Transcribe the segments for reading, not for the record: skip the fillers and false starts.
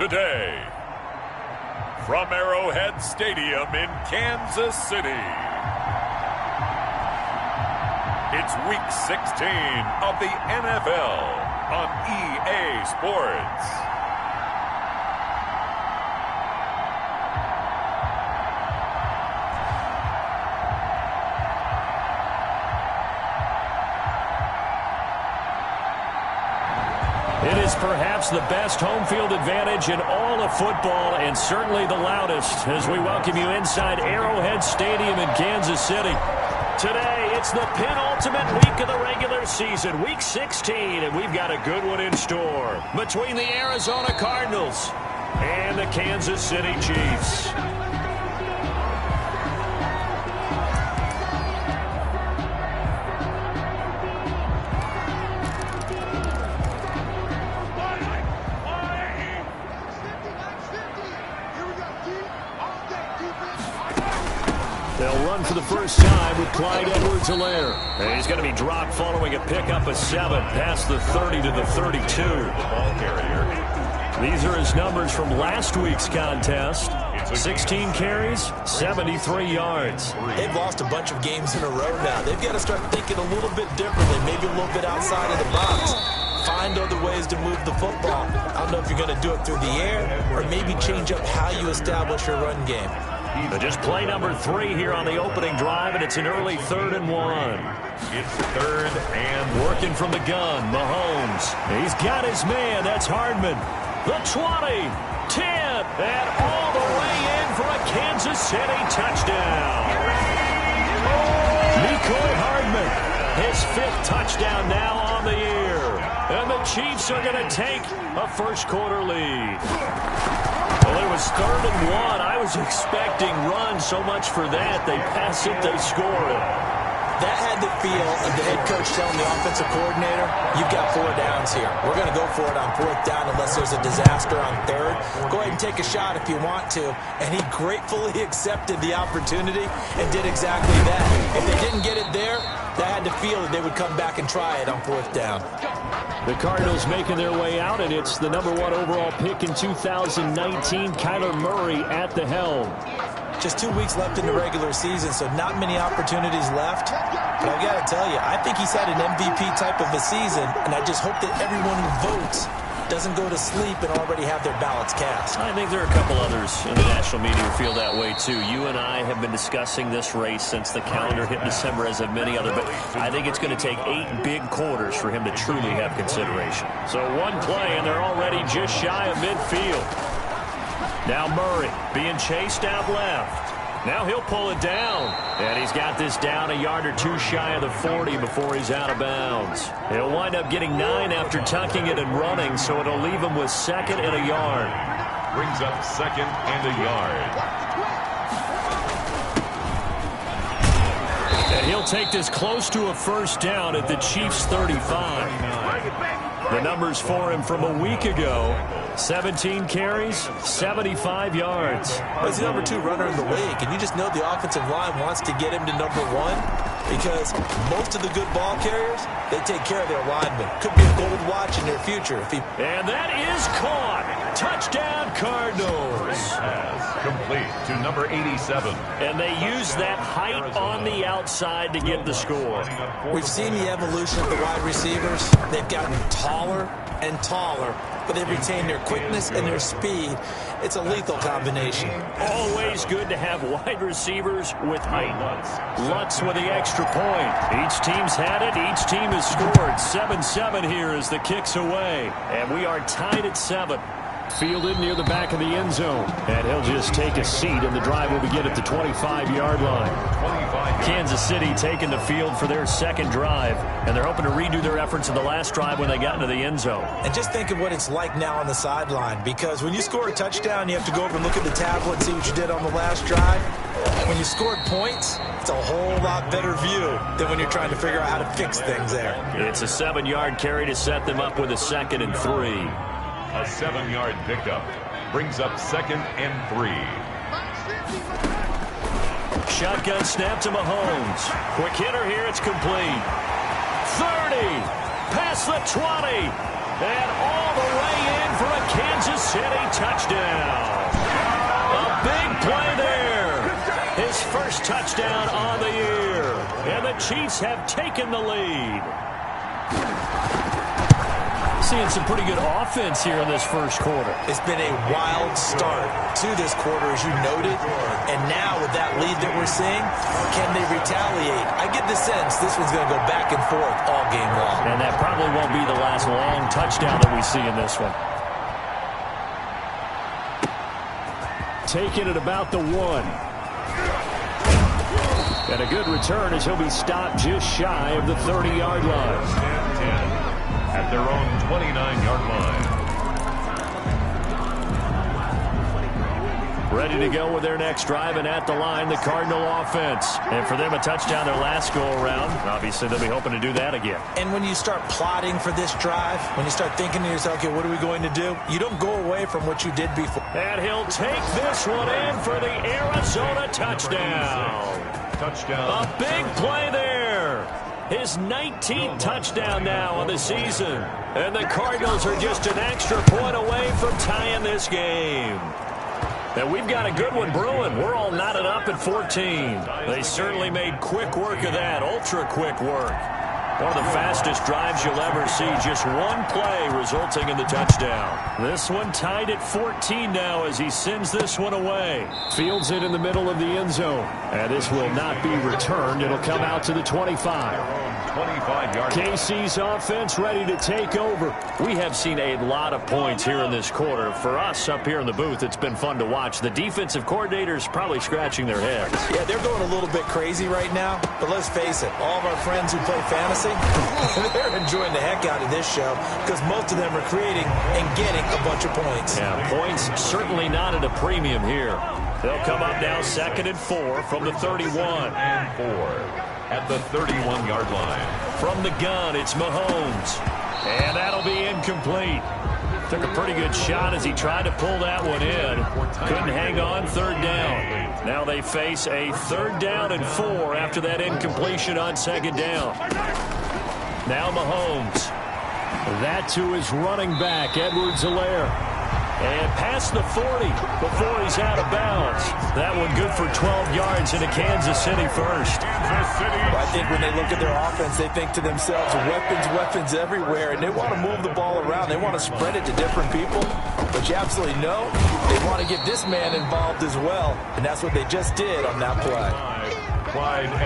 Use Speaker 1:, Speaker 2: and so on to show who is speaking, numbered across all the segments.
Speaker 1: today. From Arrowhead Stadium in Kansas City, it's Week 16 of the NFL on EA Sports.
Speaker 2: It is perhaps the best home field advantage in all of football, and certainly the loudest, as we welcome you inside Arrowhead Stadium in Kansas City. Today, it's the penultimate week of the regular season, Week 16, and we've got a good one in store between the Arizona Cardinals and the Kansas City Chiefs. They'll run for the first time with Clyde Edwards-Helaire. And he's going to be dropped following a pickup of 7 past the 30 to the 32. Ball carrier. These are his numbers from last week's contest. 16 carries, 73 yards.
Speaker 3: They've lost a bunch of games in a row now. They've got to start thinking a little bit differently, maybe a little bit outside of the box. Find other ways to move the football. I don't know if you're going to do it through the air or maybe change up how you establish your run game.
Speaker 2: Just play number 3 here on the opening drive, and it's an early 3rd and 1.
Speaker 1: It's 3rd and
Speaker 2: working from the gun, Mahomes. He's got his man. That's Hardman. The 20, 10, and all the way in for a Kansas City touchdown. Mecole Hardman, his 5th touchdown now on the year. And the Chiefs are going to take a first-quarter lead. Well, it was 3rd and 1. I was expecting run, so much for that. They pass it, they score it.
Speaker 3: That had the feel of the head coach telling the offensive coordinator, you've got 4 downs here. We're going to go for it on 4th down unless there's a disaster on 3rd. Go ahead and take a shot if you want to. And he gratefully accepted the opportunity and did exactly that. If they didn't get it there, they had to feel that they would come back and try it on 4th down.
Speaker 2: The Cardinals making their way out, and it's the number 1 overall pick in 2019, Kyler Murray at the helm.
Speaker 3: Just 2 weeks left in the regular season, so not many opportunities left. But I've got to tell you, I think he's had an MVP type of a season, and I just hope that everyone who votes doesn't go to sleep and already have their ballots cast.
Speaker 2: I think there are a couple others in the national media who feel that way, too. You and I have been discussing this race since the calendar hit December, as have many others. But I think it's going to take 8 big quarters for him to truly have consideration. So 1 play, and they're already just shy of midfield. Now Murray being chased out left. Now he'll pull it down. And he's got this down a yard or 2 shy of the 40 before he's out of bounds. He'll wind up getting 9 after tucking it and running, so it'll leave him with 2nd and a yard.
Speaker 1: Brings up 2nd and a yard.
Speaker 2: And he'll take this close to a first down at the Chiefs' 35. The numbers for him from a week ago: 17 carries, 75 yards.
Speaker 3: He's the number 2 runner in the league, and you just know the offensive line wants to get him to number 1 because most of the good ball carriers, they take care of their linemen. Could be a gold watch in their future.
Speaker 2: And that is caught. Touchdown, Cardinals.
Speaker 1: Complete to number 87.
Speaker 2: And they use that height on the outside to get the score.
Speaker 3: We've seen the evolution of the wide receivers. They've gotten taller and taller, but they retain their quickness and their speed. It's a lethal combination.
Speaker 2: Always good to have wide receivers with height. Lutz with the extra point. Each team's had it. Each team has scored. 7-7 here as the kick's away. And we are tied at 7. Fielded near the back of the end zone. And he'll just take a seat, and the drive will begin at the 25-yard line. Kansas City taking the field for their 2nd drive, and they're hoping to redo their efforts in the last drive when they got into the end zone.
Speaker 3: And just think of what it's like now on the sideline, because when you score a touchdown, you have to go over and look at the tablet and see what you did on the last drive. When you scored points, it's a whole lot better view than when you're trying to figure out how to fix things there.
Speaker 2: It's a 7-yard carry to set them up with a 2nd and 3.
Speaker 1: A 7-yard pickup brings up 2nd and 3.
Speaker 2: Shotgun snap to Mahomes. Quick hitter here. It's complete. 30. Past the 20. And all the way in for a Kansas City touchdown. A big play there. His first touchdown on the year. And the Chiefs have taken the lead. Seeing some pretty good offense here in this first quarter.
Speaker 3: It's been a wild start to this quarter, as you noted. And now with that lead that we're seeing, can they retaliate? I get the sense this one's going to go back and forth all game long.
Speaker 2: And that probably won't be the last long touchdown that we see in this one. Taking it about the 1. And a good return as he'll be stopped just shy of the 30-yard line.
Speaker 1: 10-10 at their own 29-yard line.
Speaker 2: Ready to go with their next drive, and at the line, the Cardinal offense. And for them, a touchdown their last go-around. Obviously, they'll be hoping to do that again.
Speaker 3: And when you start plotting for this drive, when you start thinking to yourself, okay, what are we going to do? You don't go away from what you did before.
Speaker 2: And he'll take this one in for the Arizona touchdown.
Speaker 1: Touchdown.
Speaker 2: A big play there. His 19th touchdown now on the season. And the Cardinals are just an extra point away from tying this game. And we've got a good one brewing. We're all knotted up at 14. They certainly made quick work of that, ultra-quick work. One of the fastest drives you'll ever see. Just one play resulting in the touchdown. This one tied at 14 now as he sends this one away. Fields it in the middle of the end zone. And this will not be returned. It'll come out to the 25.
Speaker 1: 25-yard.
Speaker 2: KC's offense ready to take over. We have seen a lot of points here in this quarter. For us up here in the booth, it's been fun to watch. The defensive coordinators probably scratching their heads.
Speaker 3: Yeah, they're going a little bit crazy right now. But let's face it, all of our friends who play fantasy, they're enjoying the heck out of this show because most of them are creating and getting a bunch of points.
Speaker 2: Yeah, points certainly not at a premium here. They'll come up now 2nd and 4 from the 31.
Speaker 1: And 4 at the 31-yard line.
Speaker 2: From the gun, it's Mahomes. And that'll be incomplete. Took a pretty good shot as he tried to pull that one in. Couldn't hang on, 3rd down. Now they face a 3rd down and 4 after that incompletion on 2nd down. Now Mahomes. That to his running back, Edwards-Helaire. And past the 40 before he's out of bounds. That one good for 12 yards into Kansas City first.
Speaker 3: Well, I think when they look at their offense, they think to themselves, weapons everywhere, and they want to move the ball around. They want to spread it to different people. But you absolutely know they want to get this man involved as well, and that's what they just did on that play.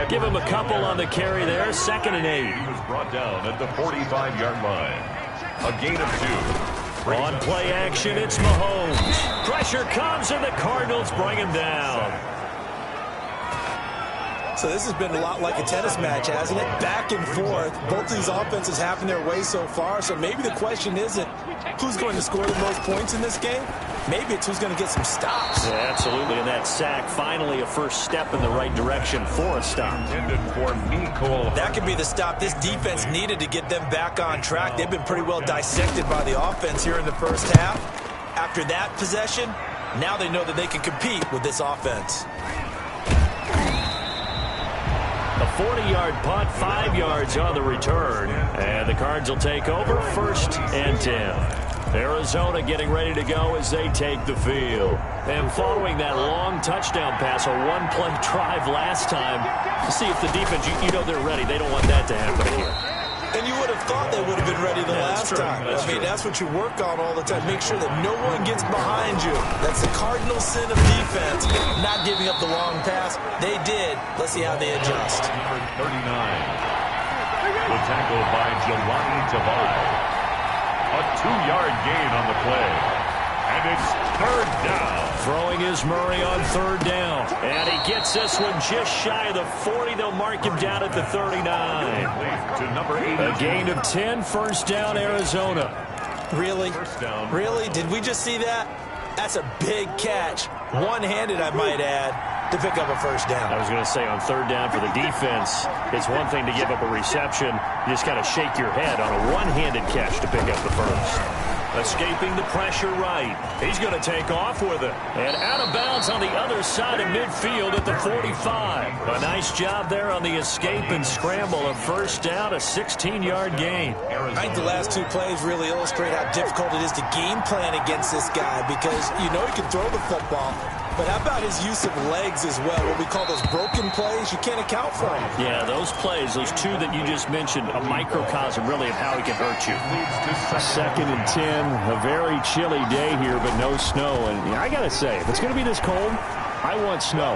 Speaker 2: Give him a couple on the carry there, 2nd and 8.
Speaker 1: He was brought down at the 45-yard line. A gain of 2.
Speaker 2: On play action, it's Mahomes. Pressure comes, and the Cardinals bring him down.
Speaker 3: So this has been a lot like a tennis match, hasn't it? Back and forth. Both of these offenses having their way so far. So maybe the question isn't who's going to score the most points in this game. Maybe it's who's going to get some stops.
Speaker 2: Yeah, absolutely. And that sack, finally a first step in the right direction for a stop.
Speaker 3: That could be the stop this defense needed to get them back on track. They've been pretty well dissected by the offense here in the first half. After that possession, now they know that they can compete with this offense.
Speaker 2: A 40-yard punt, 5 yards on the return. And the Cards will take over 1st and 10. Arizona getting ready to go as they take the field. And following that long touchdown pass, a one-play drive last time, to see if the defense, you know they're ready. They don't want that to happen again.
Speaker 3: And you would have thought they would have been ready the last time. I mean, that's what you work on all the time. Make sure that no one gets behind you. That's the cardinal sin of defense, not giving up the long pass. They did. Let's see how they adjust.
Speaker 1: Number 39. The tackle by Jelani Tavai. A 2-yard gain on the play. And it's 3rd down.
Speaker 2: Throwing is Murray on 3rd down. And he gets this one just shy of the 40. They'll mark him down at the 39.
Speaker 1: To number 8.
Speaker 2: A gain of 10, 1st down, Arizona.
Speaker 3: Really? Really? Did we just see that? That's a big catch. One-handed, I might add, to pick up a 1st down.
Speaker 2: I was going to say on 3rd down for the defense, it's one thing to give up a reception. You just got to shake your head on a one-handed catch to pick up the 1st. Escaping the pressure right. He's going to take off with it. And out of bounds on the other side of midfield at the 45. A nice job there on the escape and scramble. A first down, a 16-yard gain.
Speaker 3: I think the last two plays really illustrate how difficult it is to game plan against this guy because you know he can throw the football. But how about his use of legs as well? What we call those broken plays, you can't account for them.
Speaker 2: Yeah, those plays, those two that you just mentioned, a microcosm really of how he can hurt you.
Speaker 4: 2nd and 10, a very chilly day here, but no snow. And I got to say, if it's going to be this cold, I want snow.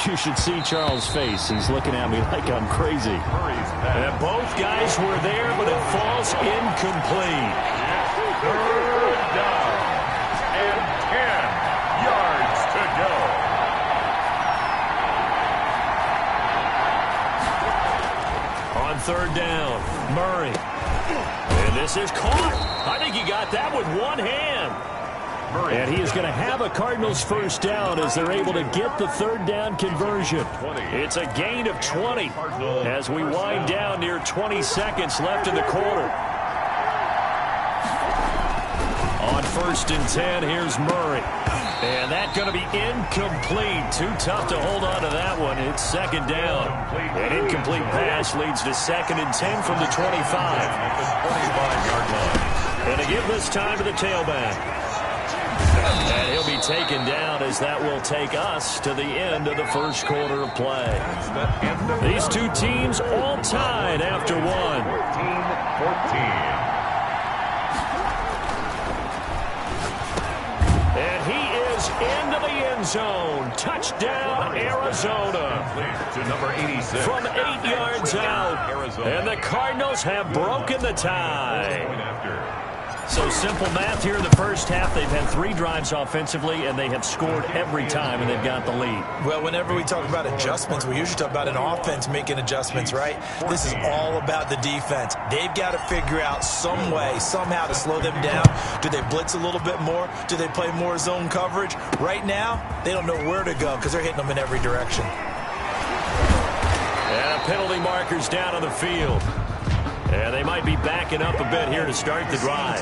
Speaker 4: You should see Charles' face. He's looking at me like I'm crazy.
Speaker 2: And both guys were there, but it falls incomplete.
Speaker 1: Third down and 10 yards to go.
Speaker 2: On third down, Murray. And this is caught. I think he got that with one hand.
Speaker 4: And he is going to have a Cardinals first down as they're able to get the third down conversion.
Speaker 2: It's a gain of 20 as we wind down near 20 seconds left in the quarter. On 1st and 10, here's Murray. And that's going to be incomplete. Too tough to hold on to that one. It's 2nd down. An incomplete pass leads to 2nd and 10 from the 25. And to give this time to the tailback. And he'll be taken down as that will take us to the end of the first quarter of play. These two teams all tied after one.
Speaker 1: 14-14.
Speaker 2: Into the end zone. Touchdown, Arizona.
Speaker 1: To number 86.
Speaker 2: From 8 yards out. And the Cardinals have broken the tie. So simple math here in the first half. They've had 3 drives offensively, and they have scored every time, and they've got the lead.
Speaker 3: Well, whenever we talk about adjustments, we usually talk about an offense making adjustments, right? This is all about the defense. They've got to figure out some way, somehow to slow them down. Do they blitz a little bit more? Do they play more zone coverage? Right now, they don't know where to go because they're hitting them in every direction.
Speaker 2: And a penalty marker's down on the field. And they might be backing up a bit here to start the drive.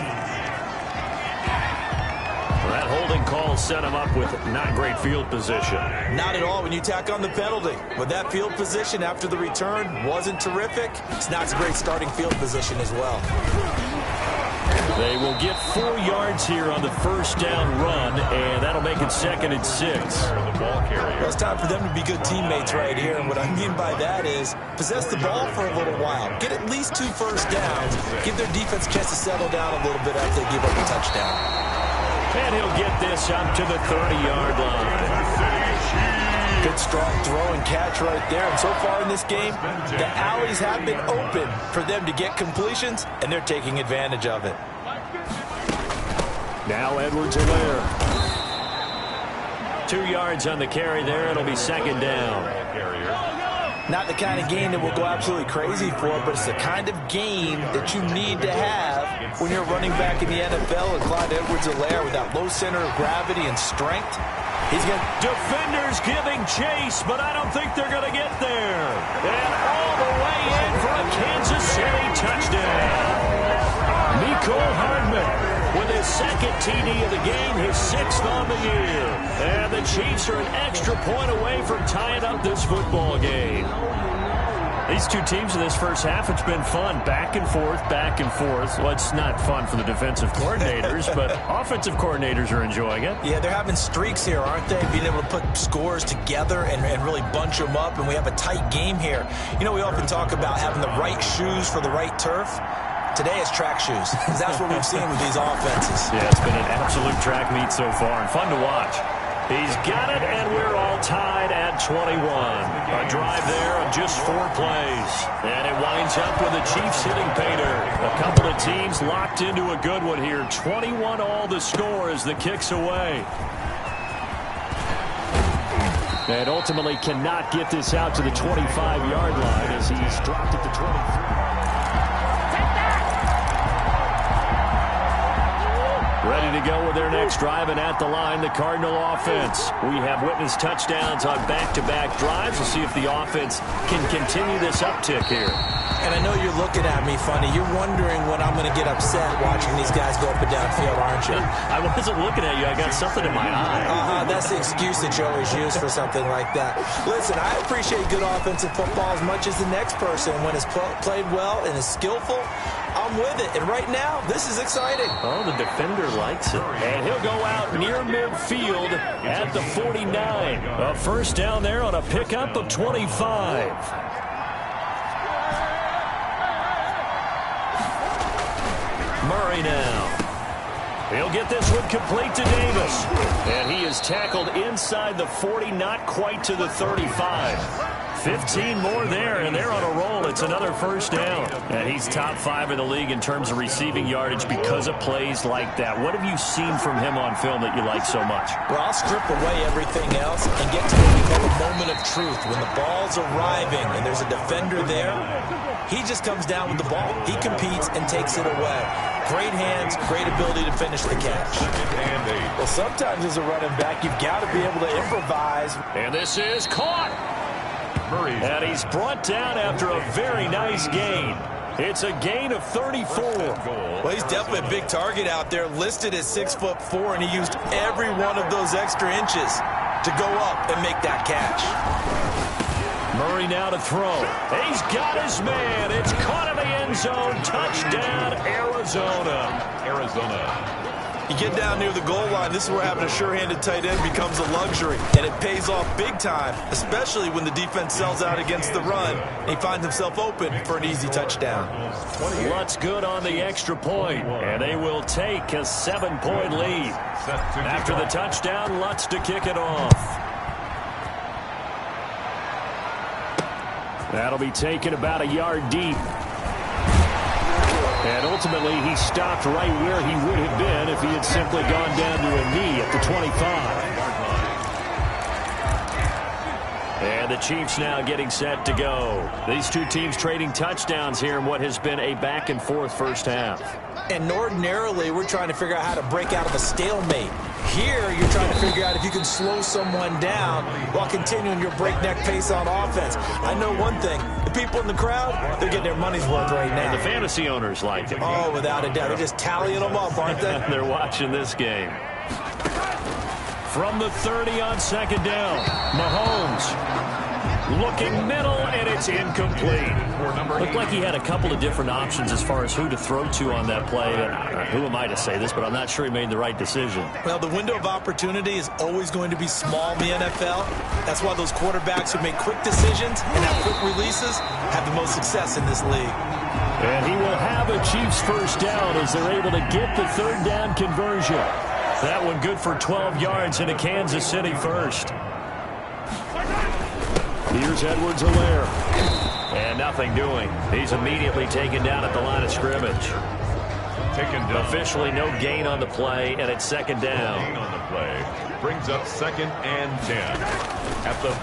Speaker 2: Well, that holding call set him up with not great field position.
Speaker 3: Not at all when you tack on the penalty. But that field position after the return wasn't terrific. It's not a great starting field position as well.
Speaker 2: They will get 4 yards here on the first down run, and that'll make it 2nd and 6.
Speaker 3: Well, it's time for them to be good teammates right here, and what I mean by that is possess the ball for a little while. Get at least 2 first downs. Give their defense a chance to settle down a little bit after they give up a touchdown.
Speaker 2: And he'll get this up to the 30-yard line.
Speaker 3: Good strong throw and catch right there. And so far in this game, the alleys have been open for them to get completions, and they're taking advantage of it.
Speaker 4: Now Edwards-Helaire.
Speaker 2: 2 yards on the carry there. It'll be 2nd down.
Speaker 3: Not the kind of game that we'll go absolutely crazy for, but it's the kind of game that you need to have when you're running back in the NFL with Clyde Edwards-Helaire with that low center of gravity and strength. He's got
Speaker 2: defenders giving chase, but I don't think they're going to get there. And all the way in for a Kansas City touchdown. Mecole Hardman with his 2nd TD of the game, his 6th on the year. And the Chiefs are an extra point away from tying up this football game. These two teams in this first half, it's been fun. Back and forth, back and forth. Well, it's not fun for the defensive coordinators, but offensive coordinators are enjoying it.
Speaker 3: Yeah, they're having streaks here, aren't they? Being able to put scores together and really bunch them up, and we have a tight game here. You know, we often talk about having the right shoes for the right turf. Today it's track shoes. That's what we've seen with these offenses.
Speaker 2: Yeah, it's been an absolute track meet so far and fun to watch. He's got it, and we're all tied at 21. A drive there of just 4 plays. And it winds up with the Chiefs hitting pay dirt. A couple of teams locked into a good one here. 21 all the score as the kick's away.
Speaker 4: And ultimately cannot get this out to the 25-yard line as he's dropped at the 23.
Speaker 2: Ready to go with their next drive, and at the line, the Cardinal offense. We have witnessed touchdowns on back-to-back drives. We'll see if the offense can continue this uptick here.
Speaker 3: And I know you're looking at me funny. You're wondering when I'm going to get upset watching these guys go up and down field, aren't you?
Speaker 2: I wasn't looking at you. I got something in my eye.
Speaker 3: That's the excuse that you always use for something like that. Listen, I appreciate good offensive football as much as the next person. When it's played well and is skillful, I'm with it. And right now, this is exciting.
Speaker 2: Oh, the defender likes it.
Speaker 4: And he'll go out near midfield at the 49. A first down there on a pickup of 25. Murray now. He'll get this one complete to Davis. And he is tackled inside the 40, not quite to the 35. 15 more there, and they're on a roll. It's another first down. And he's top 5 in the league in terms of receiving yardage because of plays like that. What have you seen from him on film that you like so much?
Speaker 3: Well, I'll strip away everything else and get to what we call the moment of truth. When the ball's arriving and there's a defender there, he just comes down with the ball. He competes and takes it away. Great hands, great ability to finish the catch.
Speaker 5: Well, sometimes as a running back, you've got to be able to improvise.
Speaker 4: And this is caught. And he's brought down after a very nice gain. It's a gain of 34.
Speaker 5: Well, he's definitely a big target out there, listed at 6'4", and he used every one of those extra inches to go up and make that catch.
Speaker 4: Murray now to throw. He's got his man. It's caught in the end zone. Touchdown, Arizona.
Speaker 5: You get down near the goal line, this is where having a sure-handed tight end becomes a luxury, and it pays off big time, especially when the defense sells out against the run, and he finds himself open for an easy touchdown.
Speaker 4: Lutz good on the extra point, and they will take a 7-point lead. After the touchdown, Lutz to kick it off. That'll be taken about a yard deep. And ultimately, he stopped right where he would have been if he had simply gone down to a knee at the 25. And the Chiefs now getting set to go. These two teams trading touchdowns here in what has been a back-and-forth first half.
Speaker 3: And ordinarily, we're trying to figure out how to break out of a stalemate. Here, you're trying to figure out if you can slow someone down while continuing your breakneck pace on offense. I know one thing. The people in the crowd, they're getting their money's worth right now.
Speaker 4: And the fantasy owners like it.
Speaker 3: Oh, without a doubt. They're just tallying them up, aren't they?
Speaker 4: They're watching this game. From the 30 on second down, Mahomes looking middle, and it's incomplete. Looked like he had a couple of different options as far as who to throw to on that play. Who am I to say this, but I'm not sure he made the right decision.
Speaker 3: Well, the window of opportunity is always going to be small in the NFL. That's why those quarterbacks who make quick decisions and have quick releases have the most success in this league.
Speaker 4: And he will have a Chiefs first down as they're able to get the third down conversion. That one good for 12 yards into Kansas City first. Here's Edwards-Helaire. And nothing doing. He's immediately taken down at the line of scrimmage. Officially no gain on the play, and it's second down.
Speaker 1: Gain on the play brings up 2nd and 10.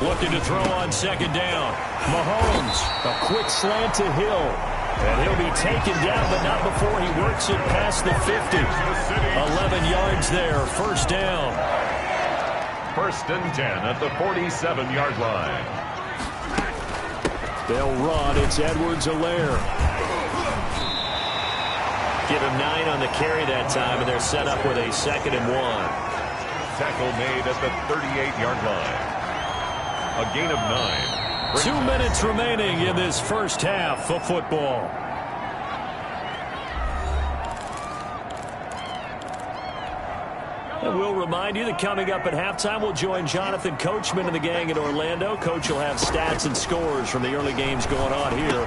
Speaker 4: Looking to throw on second down. Mahomes, a quick slant to Hill. And he'll be taken down, but not before he works it past the 50. 11 yards there, first down.
Speaker 1: 1st and 10 at the 47-yard line.
Speaker 4: They'll run. It's Edwards-Helaire. Give him 9 on the carry that time, and they're set up with a 2nd and 1.
Speaker 1: Tackle made at the 38-yard line. A gain of 9.
Speaker 4: 2 minutes remaining in this first half of football. And we'll remind you that coming up at halftime, we'll join Jonathan Coachman and the gang in Orlando. Coach will have stats and scores from the early games going on here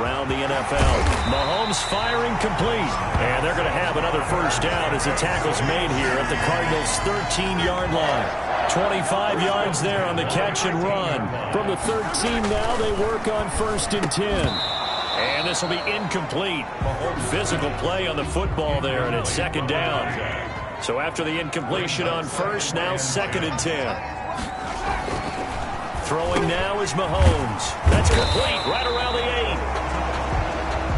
Speaker 4: around the NFL. Mahomes firing complete. And they're going to have another first down as the tackle's made here at the Cardinals' 13-yard line. 25 yards there on the catch and run. From the 13 now, they work on 1st and 10. And this will be incomplete. Physical play on the football there, and it's second down. So after the incompletion on 1st, now 2nd and 10. Throwing now is Mahomes. That's complete right around the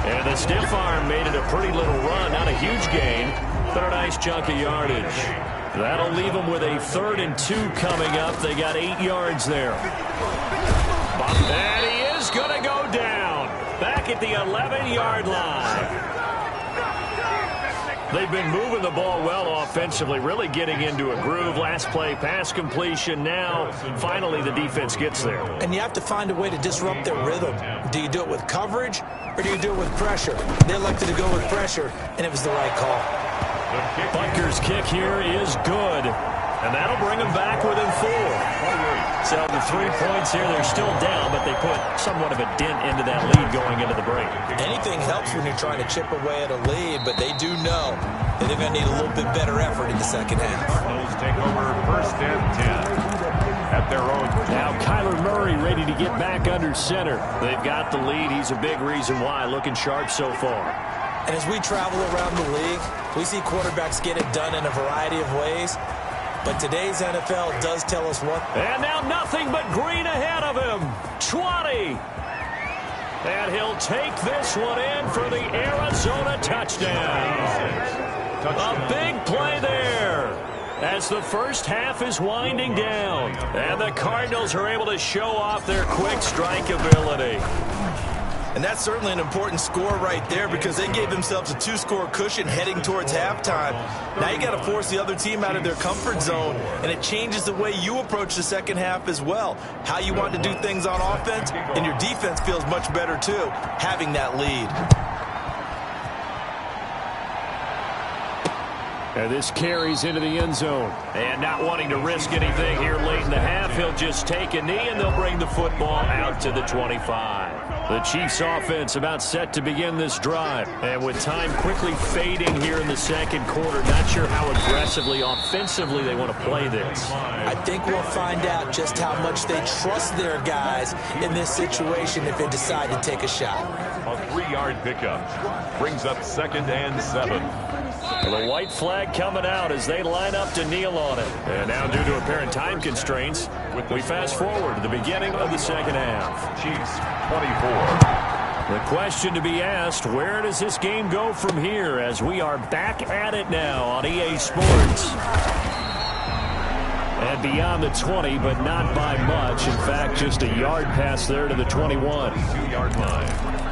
Speaker 4: 8. And the stiff arm made it a pretty little run. Not a huge gain, but a nice chunk of yardage. That'll leave them with a 3rd and 2 coming up. They got 8 yards there. And he is going to go down. Back
Speaker 2: back at the 11-yard line. They've been moving the ball well offensively, really getting into a groove. Last play, pass completion. Now, finally, the defense gets there.
Speaker 3: And you have to find a way to disrupt their rhythm. Do you do it with coverage, or do you do it with pressure? They elected to go with pressure, and it was the right call.
Speaker 2: Butker's kick here is good. And that'll bring them back within 4. So the 3 points here, they're still down, but they put somewhat of a dent into that lead going into the break.
Speaker 3: Anything helps when you're trying to chip away at a lead, but they do know that they're going to need a little bit better effort in the second half.
Speaker 1: Those take over first and 10 at their own.
Speaker 4: Now Kyler Murray ready to get back under center.
Speaker 2: They've got the lead. He's a big reason why. Looking sharp so far.
Speaker 3: And as we travel around the league, we see quarterbacks get it done in a variety of ways. But today's NFL does tell us what.
Speaker 2: And now nothing but green ahead of him. 20. And he'll take this one in for the Arizona touchdown. A big play there as the first half is winding down. And the Cardinals are able to show off their quick strike ability.
Speaker 5: And that's certainly an important score right there because they gave themselves a 2-score cushion heading towards halftime. Now you got to force the other team out of their comfort zone, and it changes the way you approach the second half as well. How you want to do things on offense, and your defense feels much better too, having that lead.
Speaker 4: And this carries into the end zone.
Speaker 2: And not wanting to risk anything here late in the half, he'll just take a knee, and they'll bring the football out to the 25. The Chiefs offense about set to begin this drive. And with time quickly fading here in the second quarter, not sure how aggressively, offensively they want to play this.
Speaker 3: I think we'll find out just how much they trust their guys in this situation if they decide to take a shot.
Speaker 1: A 3-yard pickup brings up 2nd and 7.
Speaker 2: The white flag coming out as they line up to kneel on it. And now due to apparent time constraints, we fast forward to the beginning of the second half.
Speaker 1: Chiefs 24.
Speaker 2: The question to be asked, where does this game go from here as we are back at it now on EA Sports? And beyond the 20, but not by much. In fact, just a yard pass there to the 21.
Speaker 1: 2-yard line.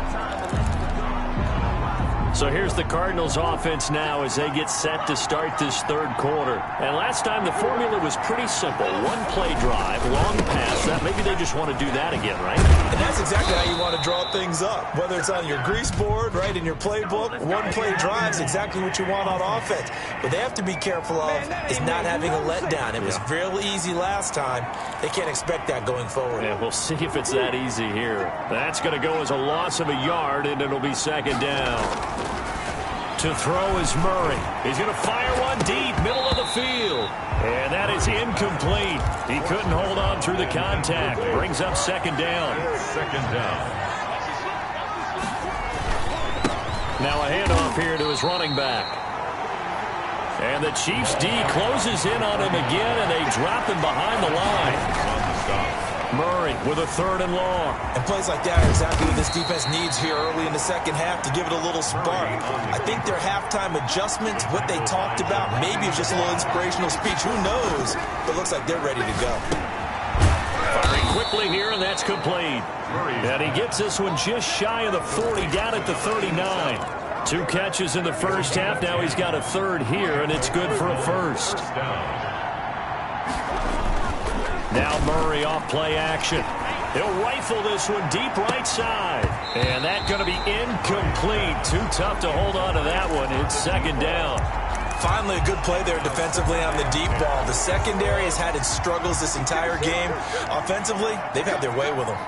Speaker 2: So here's the Cardinals offense now as they get set to start this third quarter. And last time the formula was pretty simple. One play drive, long pass. That maybe they just want to do that again, right?
Speaker 3: And that's exactly how you want to draw things up. Whether it's on your grease board, right, in your playbook, one play drive is exactly what you want on offense. What they have to be careful of is not having a letdown. It was real easy last time. They can't expect that going forward.
Speaker 2: Yeah, we'll see if it's that easy here. That's going to go as a loss of a yard, and it'll be second down. To throw is Murray. He's going to fire one deep, middle of the field. And that is incomplete. He couldn't hold on through the contact. Brings up second down.
Speaker 1: Second down.
Speaker 2: Now a handoff here to his running back. And the Chiefs D closes in on him again, and they drop him behind the line.
Speaker 1: On the stop.
Speaker 2: Murray with a 3rd and long.
Speaker 3: And plays like that are exactly what this defense needs here early in the second half to give it a little spark. I think their halftime adjustments, what they talked about, maybe it's just a little inspirational speech. Who knows? But it looks like they're ready to go.
Speaker 2: Firing quickly here, and that's complete. And he gets this one just shy of the 40, down at the 39. 2 catches in the first half. Now he's got a 3rd here, and it's good for a first. Now Murray off play action. He'll rifle this one deep right side. And that's going to be incomplete. Too tough to hold on to that one. It's second down.
Speaker 3: Finally a good play there defensively on the deep ball. The secondary has had its struggles this entire game. Offensively, they've had their way with them.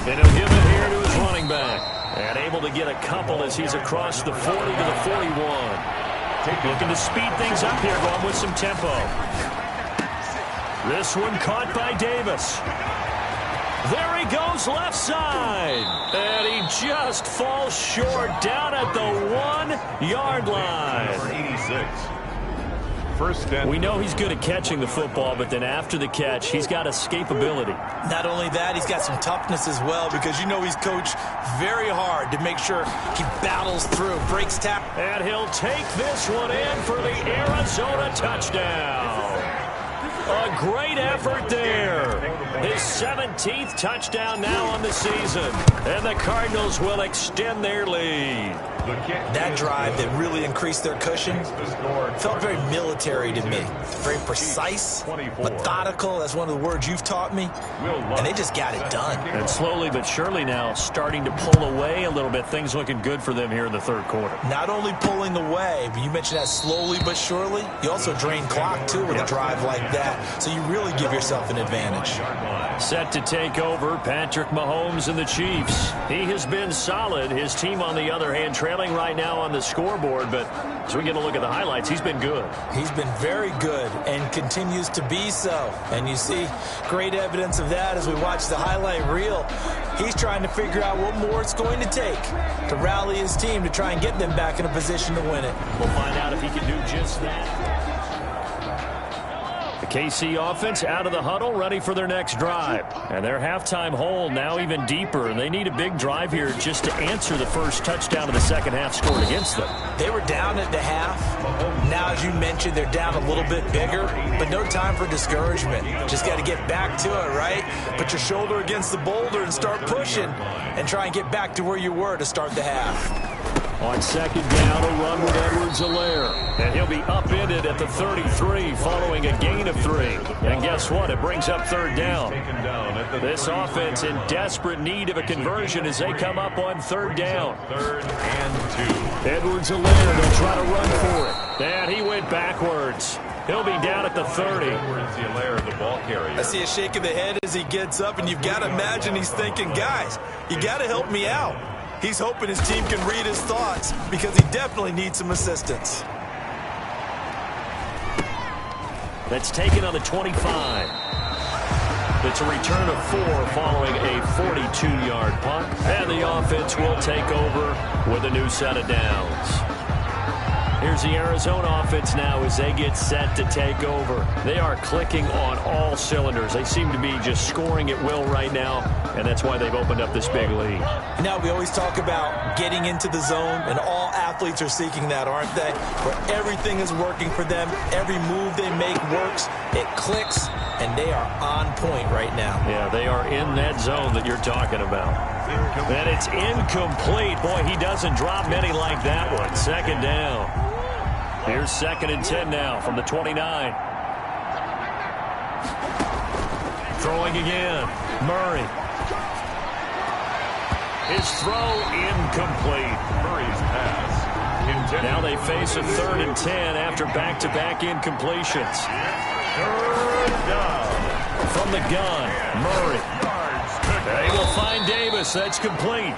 Speaker 2: And he'll give it here to his running back. And able to get a couple as he's across the 40 to the 41. Looking to speed things up here, going with some tempo. This one caught by Davis. There he goes left side. And he just falls short down at the 1-yard line.
Speaker 1: 86. First and
Speaker 2: we know he's good at catching the football, but then after the catch, he's got escapability.
Speaker 3: Not only that, he's got some toughness as well because you know he's coached very hard to make sure he battles through, breaks tackle.
Speaker 2: And he'll take this one in for the Arizona touchdown. A great effort there. His 17th touchdown now on the season. And the Cardinals will extend their lead.
Speaker 3: That drive that really increased their cushion felt very military to me. Very precise, methodical. That's one of the words you've taught me. And they just got it done.
Speaker 2: And slowly but surely now starting to pull away a little bit. Things looking good for them here in the third quarter.
Speaker 3: Not only pulling away, but you mentioned that slowly but surely. You also drain clock, too, with a drive like that. So you really give yourself an advantage.
Speaker 2: Set to take over, Patrick Mahomes and the Chiefs. He has been solid. His team, on the other hand, trailing right now on the scoreboard. But as we get a look at the highlights, he's been good.
Speaker 3: He's been very good and continues to be so. And you see great evidence of that as we watch the highlight reel. He's trying to figure out what more it's going to take to rally his team to try and get them back in a position to win it.
Speaker 2: We'll find out if he can do just that. The KC offense out of the huddle, ready for their next drive. And their halftime hole now even deeper. And they need a big drive here just to answer the first touchdown of the second half scored against them.
Speaker 3: They were down at the half. Now, as you mentioned, they're down a little bit bigger, but no time for discouragement. Just got to get back to it, right? Put your shoulder against the boulder and start pushing and try and get back to where you were to start the half.
Speaker 2: On second down, a run with Edwards-Helaire. And he'll be upended at the 33 following a gain of 3. And guess what? It brings up third down. This offense in desperate need of a conversion as they come up on third down.
Speaker 1: 3rd and 2.
Speaker 2: Edwards-Helaire, they'll try to run for it. And he went backwards. He'll be down at the 30.
Speaker 1: Edwards-Helaire, the ball carrier.
Speaker 5: I see a shake of the head as he gets up, and you've got to imagine he's thinking, guys, you got to help me out. He's hoping his team can read his thoughts because he definitely needs some assistance.
Speaker 2: That's taken on the 25. It's a return of 4 following a 42-yard punt. And the offense will take over with a new set of downs. Here's the Arizona offense now as they get set to take over. They are clicking on all cylinders. They seem to be just scoring at will right now, and that's why they've opened up this big lead.
Speaker 3: Now, we always talk about getting into the zone, and all athletes are seeking that, aren't they? Where everything is working for them, every move they make works, it clicks, and they are on point right now.
Speaker 2: Yeah, they are in that zone that you're talking about. And it's incomplete. Boy, he doesn't drop many like that one. Second down. Here's 2nd and 10 now from the 29. Throwing again. Murray. His throw incomplete.
Speaker 1: Murray's pass intended.
Speaker 2: Now they face a 3rd and 10 after back-to-back incompletions.
Speaker 1: 3rd down.
Speaker 2: From the gun, Murray. They will find Davis. That's complete.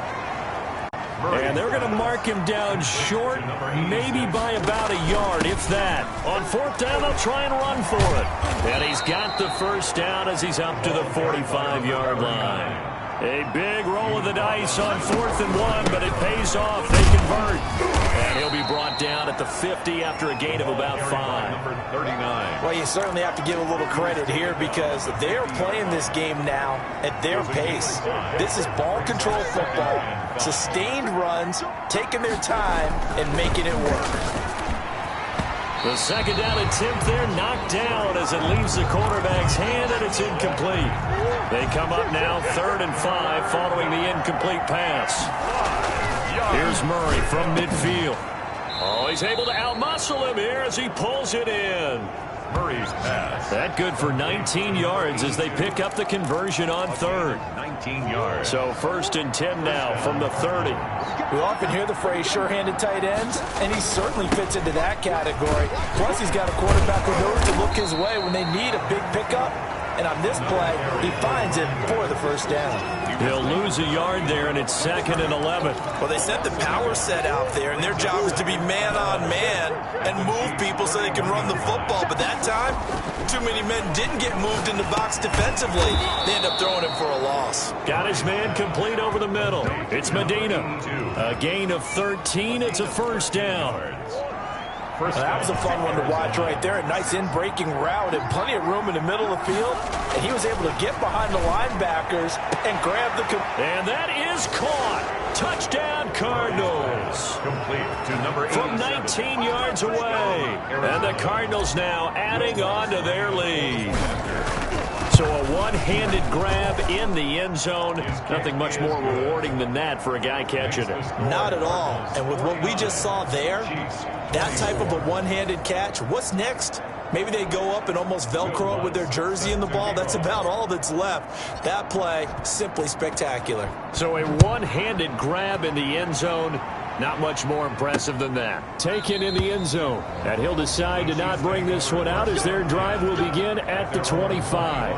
Speaker 2: And they're going to mark him down short, maybe by about a yard, if that. On 4th down, they'll try and run for it. And he's got the first down as he's up to the 45-yard line. A big roll of the dice on 4th and 1, but it pays off. They convert. And he'll be brought down at the 50 after a gain of about 5.
Speaker 1: Number 39.
Speaker 3: Well, you certainly have to give a little credit here because they're playing this game now at their pace. This is ball control football, sustained runs, taking their time, and making it work.
Speaker 2: The second down attempt there knocked down as it leaves the quarterback's hand, and it's incomplete. They come up now 3rd and 5 following the incomplete pass. Here's Murray from midfield. Oh, he's able to outmuscle him here as he pulls it in.
Speaker 1: Murray's pass.
Speaker 2: That good for 19 yards as they pick up the conversion on 3rd.
Speaker 1: 19 yards.
Speaker 2: So 1st and 10 now from the 30.
Speaker 3: We often hear the phrase sure-handed tight ends, and he certainly fits into that category. Plus, he's got a quarterback who knows to look his way when they need a big pickup. And on this play, he finds it for the first down.
Speaker 2: He'll lose a yard there, and it's 2nd and 11.
Speaker 5: Well, they sent the power set out there, and their job is to be man-on-man and move people so they can run the football. But that time, too many men didn't get moved in the box defensively. They end up throwing him for a loss.
Speaker 2: Got his man complete over the middle. It's Medina. A gain of 13. It's a first down.
Speaker 3: That was a fun one to watch right there. A nice in-breaking route and plenty of room in the middle of the field. And he was able to get behind the linebackers and grab the...
Speaker 2: And that is caught. Touchdown, Cardinals.
Speaker 1: Complete to number 87.
Speaker 2: From 19 yards away. And the Cardinals now adding on to their lead. So a one-handed grab in the end zone. Nothing much more rewarding than that for a guy catching it.
Speaker 3: Not at all. And with what we just saw there, that type of a one-handed catch, what's next? Maybe they go up and almost Velcro it with their jersey in the ball. That's about all that's left. That play, simply spectacular.
Speaker 2: So a one-handed grab in the end zone. Not much more impressive than that.
Speaker 4: Taken in the end zone. And he'll decide to not bring this one out as their drive will begin at the 25.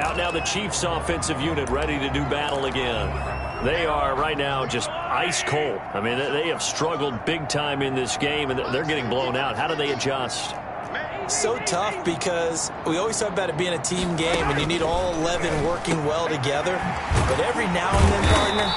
Speaker 2: Out now the Chiefs offensive unit ready to do battle again. They are right now just ice cold. I mean, they have struggled big time in this game, and they're getting blown out. How do they adjust?
Speaker 3: So tough because we always talk about it being a team game, and you need all 11 working well together. But every now and then, partner,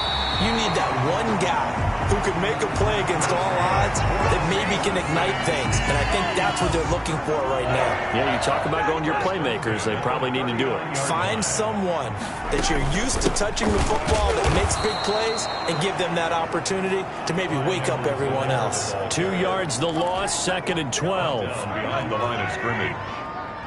Speaker 3: you need that one guy who could make a play against all odds that maybe can ignite things. And I think that's what they're looking for right now.
Speaker 2: Yeah, you talk about going to your playmakers. They probably need to do it.
Speaker 3: Find someone that you're used to touching the football that makes big plays and give them that opportunity to maybe wake up everyone else.
Speaker 2: 2 yards the loss, 2nd and 12.
Speaker 1: Behind the line of scrimmage.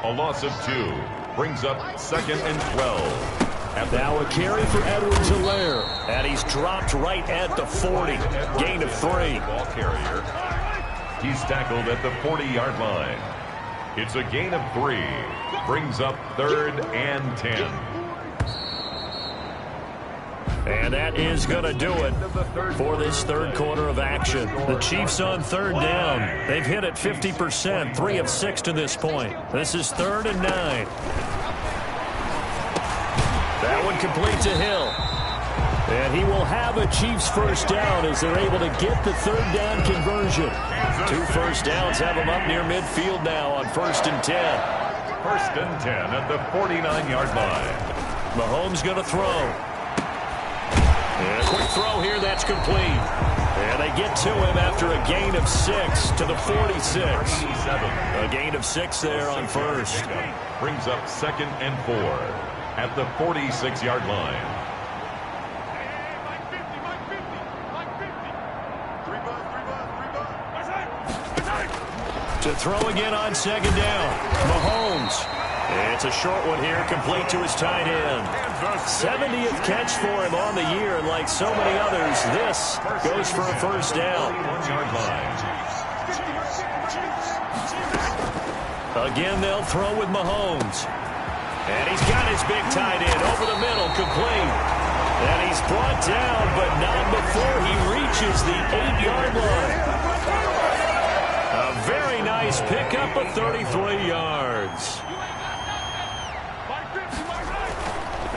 Speaker 1: A loss of 2 brings up 2nd and 12.
Speaker 4: Now a carry for Edwards-Helaire.
Speaker 2: And he's dropped right at the 40. Gain of 3.
Speaker 1: Ball carrier. He's tackled at the 40-yard line. It's a gain of 3. Brings up 3rd and 10.
Speaker 2: And that is going to do it for this third quarter of action. The Chiefs on 3rd down. They've hit it 50%, 3 of 6 to this point. This is 3rd and 9. That one complete to Hill.
Speaker 4: And he will have a Chiefs first down as they're able to get the 3rd down conversion.
Speaker 2: 2 first downs have them up near midfield now on 1st and 10.
Speaker 1: 1st and 10 at the 49-yard line.
Speaker 2: Mahomes going to throw. And a quick throw here, that's complete. And they get to him after a gain of 6 to the 46. A gain of 6 there on 1st.
Speaker 1: Brings up 2nd and 4 at the 46-yard line.
Speaker 2: To throw again on 2nd down. Mahomes. It's a short one here, complete to his tight end. 70th catch for him on the year, and like so many others, this goes for a first down. Again, they'll throw with Mahomes. And he's got his big tight end over the middle, complete. And he's brought down, but not before he reaches the 8-yard line. A very nice pickup of 33 yards.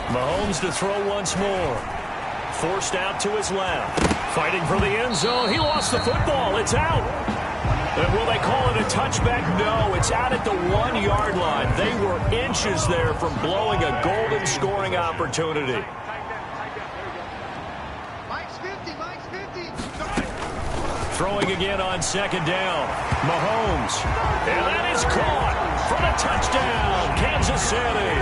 Speaker 2: Mahomes to throw once more. Forced out to his left. Fighting for the end zone. He lost the football. It's out. And will they call it a touchback? No, it's out at the 1-yard line. They were inches there from blowing a golden scoring opportunity. Throwing again on 2nd down. Mahomes. And that is caught for the touchdown. Kansas City.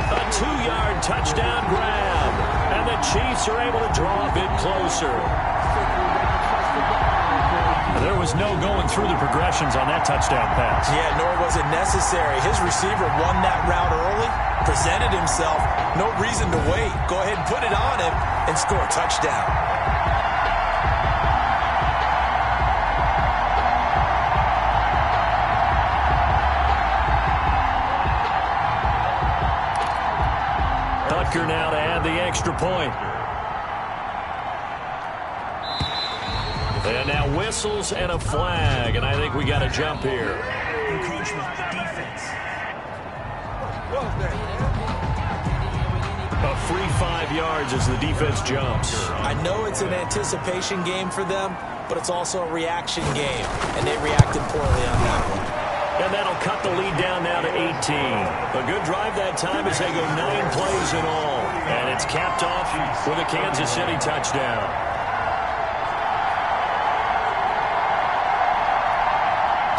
Speaker 2: A 2-yard touchdown grab. And the Chiefs are able to draw a bit closer. There was no going through the progressions on that touchdown pass.
Speaker 3: Yeah, nor was it necessary. His receiver won that route early, presented himself. No reason to wait. Go ahead and put it on him and score a touchdown.
Speaker 2: Butker now to add the extra point. And now whistles and a flag, and I think we got to jump here.
Speaker 6: Encroachment, defense.
Speaker 2: A free 5 yards as the defense jumps.
Speaker 3: I know it's an anticipation game for them, but it's also a reaction game, and they reacted poorly on that one.
Speaker 2: And that'll cut the lead down now to 18. A good drive that time as they go 9 plays in all. And it's capped off with a Kansas City touchdown.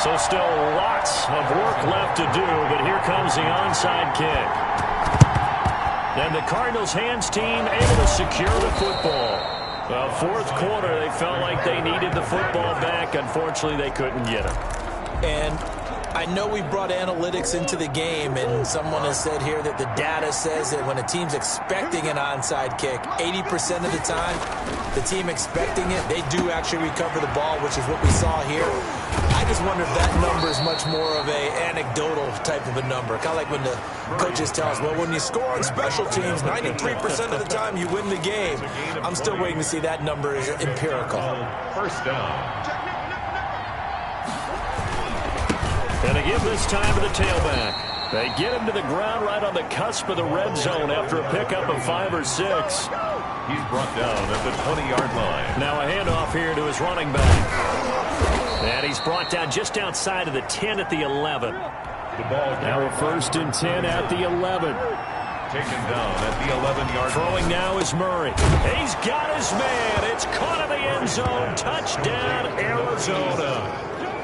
Speaker 2: So still lots of work left to do, but here comes the onside kick. And the Cardinals hands team able to secure the football. Well, fourth quarter, they felt like they needed the football back. Unfortunately, they couldn't get it.
Speaker 3: And I know we brought analytics into the game, and someone has said here that the data says that when a team's expecting an onside kick, 80% of the time, the team expecting it, they do actually recover the ball, which is what we saw here. I just wonder if that number is much more of a anecdotal type of a number. Kind of like when the coaches tell us, well, when you score on special teams, 93% of the time you win the game. I'm still waiting to see that number is empirical.
Speaker 1: First down.
Speaker 2: And they give this time to the tailback. They get him to the ground right on the cusp of the red zone after a pickup of 5 or 6.
Speaker 1: He's brought down at the 20-yard line.
Speaker 2: Now a handoff here to his running back. And he's brought down just outside of the 10 at the 11.
Speaker 1: The ball
Speaker 4: Now a 1st and 10 at the 11.
Speaker 1: taken down at the 11-yard line.
Speaker 2: Throwing now is Murray. He's got his man. It's caught in the end zone. Touchdown, Arizona.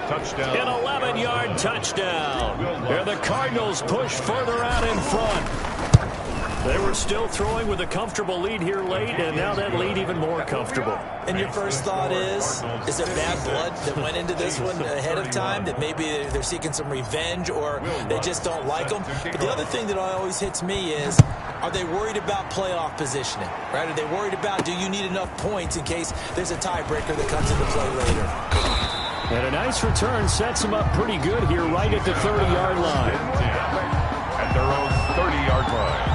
Speaker 1: Touchdown.
Speaker 2: An 11-yard touchdown. And the Cardinals push further out in front. They were still throwing with a comfortable lead here late, and now that lead even more comfortable.
Speaker 3: And your first thought is there bad blood that went into this one ahead of time, that maybe they're seeking some revenge or they just don't like them? But the other thing that always hits me is, are they worried about playoff positioning? Right? Are they worried about, do you need enough points in case there's a tiebreaker that comes into play later?
Speaker 4: And a nice return sets him up pretty good here right at the 30-yard line.
Speaker 1: At their own 30-yard line.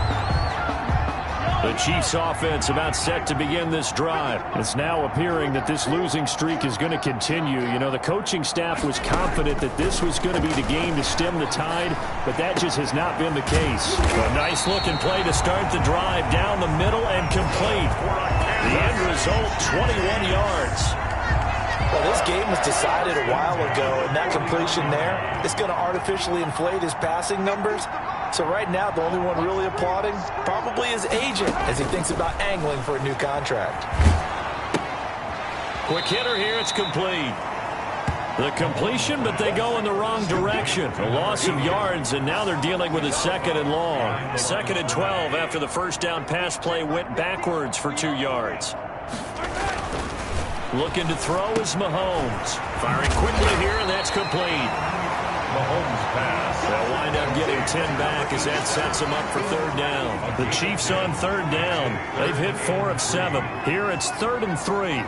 Speaker 2: The Chiefs offense about set to begin this drive.
Speaker 4: It's now appearing that this losing streak is going to continue. You know, the coaching staff was confident that this was going to be the game to stem the tide, but that just has not been the case.
Speaker 2: A nice looking play to start the drive down the middle and complete. The end result, 21 yards.
Speaker 3: Well, this game was decided a while ago, and that completion there is going to artificially inflate his passing numbers. So right now, the only one really applauding probably his agent as he thinks about angling for a new contract.
Speaker 2: Quick hitter here, it's complete. The completion, but they go in the wrong direction. A loss of yards, and now they're dealing with a 2nd and long. 2nd and 12 after the first down pass play went backwards for 2 yards. Looking to throw is Mahomes. Firing quickly here, and that's complete.
Speaker 1: Mahomes pass.
Speaker 2: They'll wind up getting 10 back as that sets them up for 3rd down. The Chiefs on 3rd down. They've hit 4 of 7. Here it's 3rd and 3.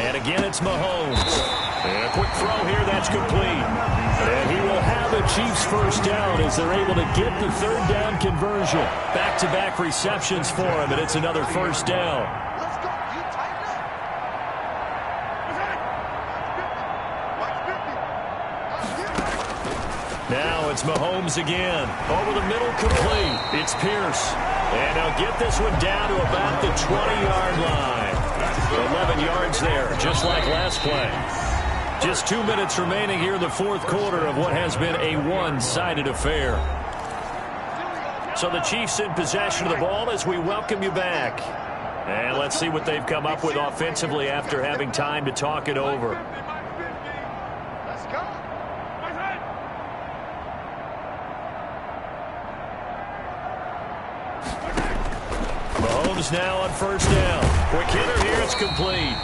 Speaker 2: And again, it's Mahomes. And a quick throw here, that's complete.
Speaker 4: And he will have a Chiefs first down as they're able to get the 3rd down conversion.
Speaker 2: Back-to-back receptions for him, and it's another first down. Now it's Mahomes again. Over the middle, complete. It's Pierce. And they'll get this one down to about the 20-yard line. 11 yards there, just like last play. Just 2 minutes remaining here in the 4th quarter of what has been a one-sided affair. So the Chiefs in possession of the ball as we welcome you back. And let's see what they've come up with offensively after having time to talk it over. Mahomes now on 1st down. Quick hitter here, it's complete.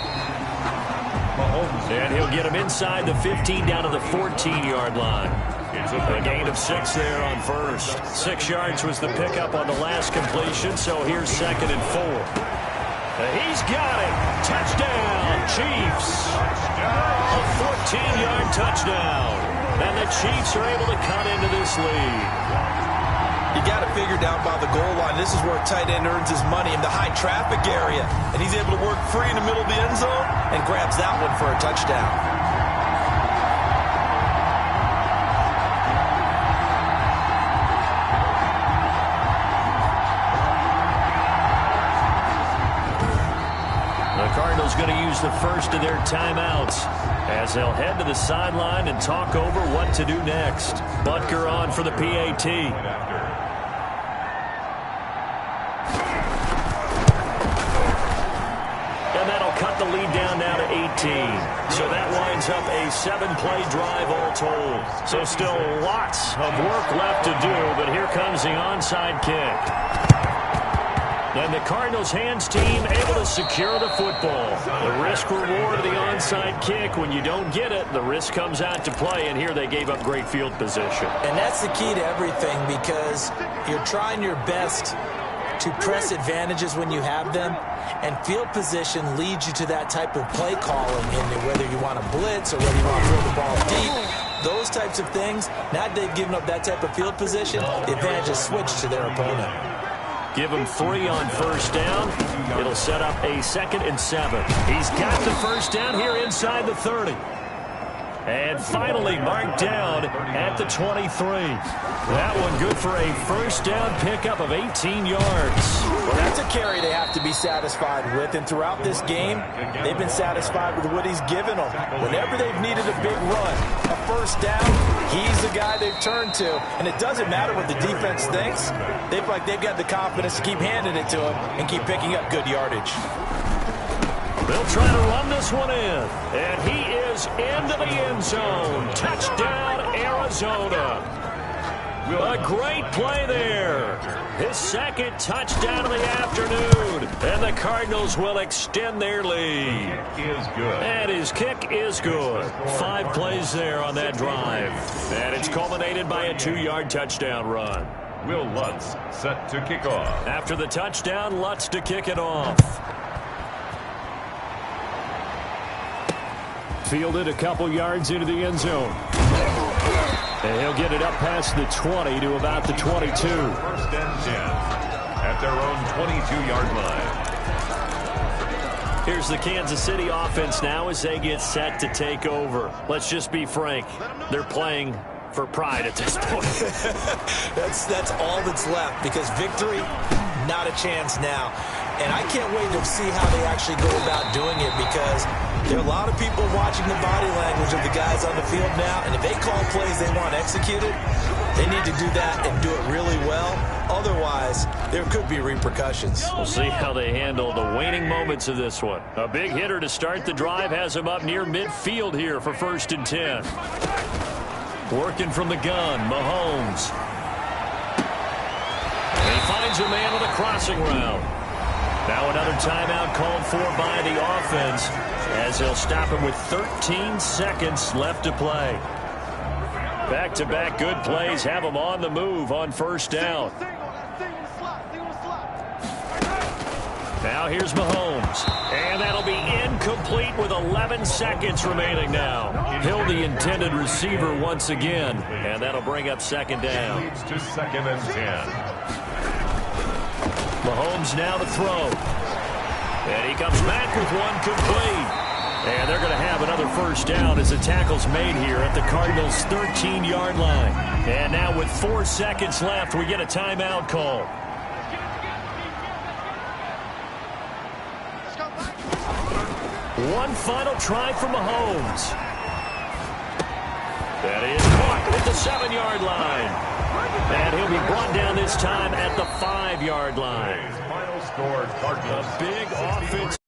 Speaker 1: Mahomes.
Speaker 2: And he'll get him inside the 15 down to the 14-yard line. A gain of 6 there on 1st. 6 yards was the pickup on the last completion, so here's 2nd and 4. He's got it. Touchdown, Chiefs. A 14-yard touchdown. And the Chiefs are able to cut into this lead.
Speaker 5: You got it figured out by the goal line. This is where a tight end earns his money in the high traffic area. And he's able to work free in the middle of the end zone and grabs that one for a touchdown.
Speaker 2: The Cardinals going to use the first of their timeouts as they'll head to the sideline and talk over what to do next. Butker on for the PAT. And that'll cut the lead down now to 18. So that winds up a 7-play drive all told. So still lots of work left to do, but here comes the onside kick. And the Cardinals hands team able to secure the football. The risk-reward of the onside kick, when you don't get it, the risk comes out to play, and here they gave up great field position.
Speaker 3: And that's the key to everything, because you're trying your best to press advantages when you have them, and field position leads you to that type of play calling, in whether you want to blitz or whether you want to throw the ball deep. Those types of things, now that they've given up that type of field position, the advantage is switched to their opponent.
Speaker 2: Give him 3 on first down. It'll set up a 2nd and 7. He's got the first down here inside the 30. And finally marked down at the 23. That one good for a first down pickup of 18 yards.
Speaker 3: Well, that's a carry they have to be satisfied with. And throughout this game, they've been satisfied with what he's given them. Whenever they've needed a big run, a first down, he's the guy they've turned to. And it doesn't matter what the defense thinks. They feel like they've got the confidence to keep handing it to him and keep picking up good yardage.
Speaker 2: They'll try to run this one in. And he is into the end zone. Touchdown, Arizona. A great play there. His 2nd touchdown of the afternoon. And the Cardinals will extend their lead.
Speaker 1: Is good.
Speaker 2: And his kick is good. 5 plays there on that drive. And it's culminated by a 2-yard touchdown run.
Speaker 1: Will Lutz set to kick off.
Speaker 2: After the touchdown, Lutz to kick it off.
Speaker 4: Fielded a couple yards into the end zone. And he'll get it up past the 20 to about the 22.
Speaker 1: 1st and 10 at their own 22-yard line.
Speaker 2: Here's the Kansas City offense now as they get set to take over. Let's just be frank. They're playing for pride at this point.
Speaker 3: That's all that's left, because victory, not a chance now. And I can't wait to see how they actually go about doing it, because there are a lot of people watching the body language of the guys on the field now, and if they call plays they want executed, they need to do that and do it really well. Otherwise, there could be repercussions.
Speaker 2: We'll see how they handle the waning moments of this one. A big hitter to start the drive has him up near midfield here for 1st and 10. Working from the gun, Mahomes. And he finds a man with a crossing route. Now another timeout called for by the offense, as they'll stop him with 13 seconds left to play. Back-to-back good plays have him on the move on first down. Now here's Mahomes. And that'll be incomplete with 11 seconds remaining now. Hill, the intended receiver once again. And that'll bring up 2nd down.
Speaker 1: Leads to 2nd and 10.
Speaker 2: Mahomes now to throw. And he comes back with one complete. And they're going to have another first down as the tackle's made here at the Cardinals' 13-yard line. And now with 4 seconds left, we get a timeout call. One final try for Mahomes. That is caught at the 7-yard line. And he'll be brought down this time at the 5-yard line.
Speaker 1: Final score, Cardinals.
Speaker 2: A big offense.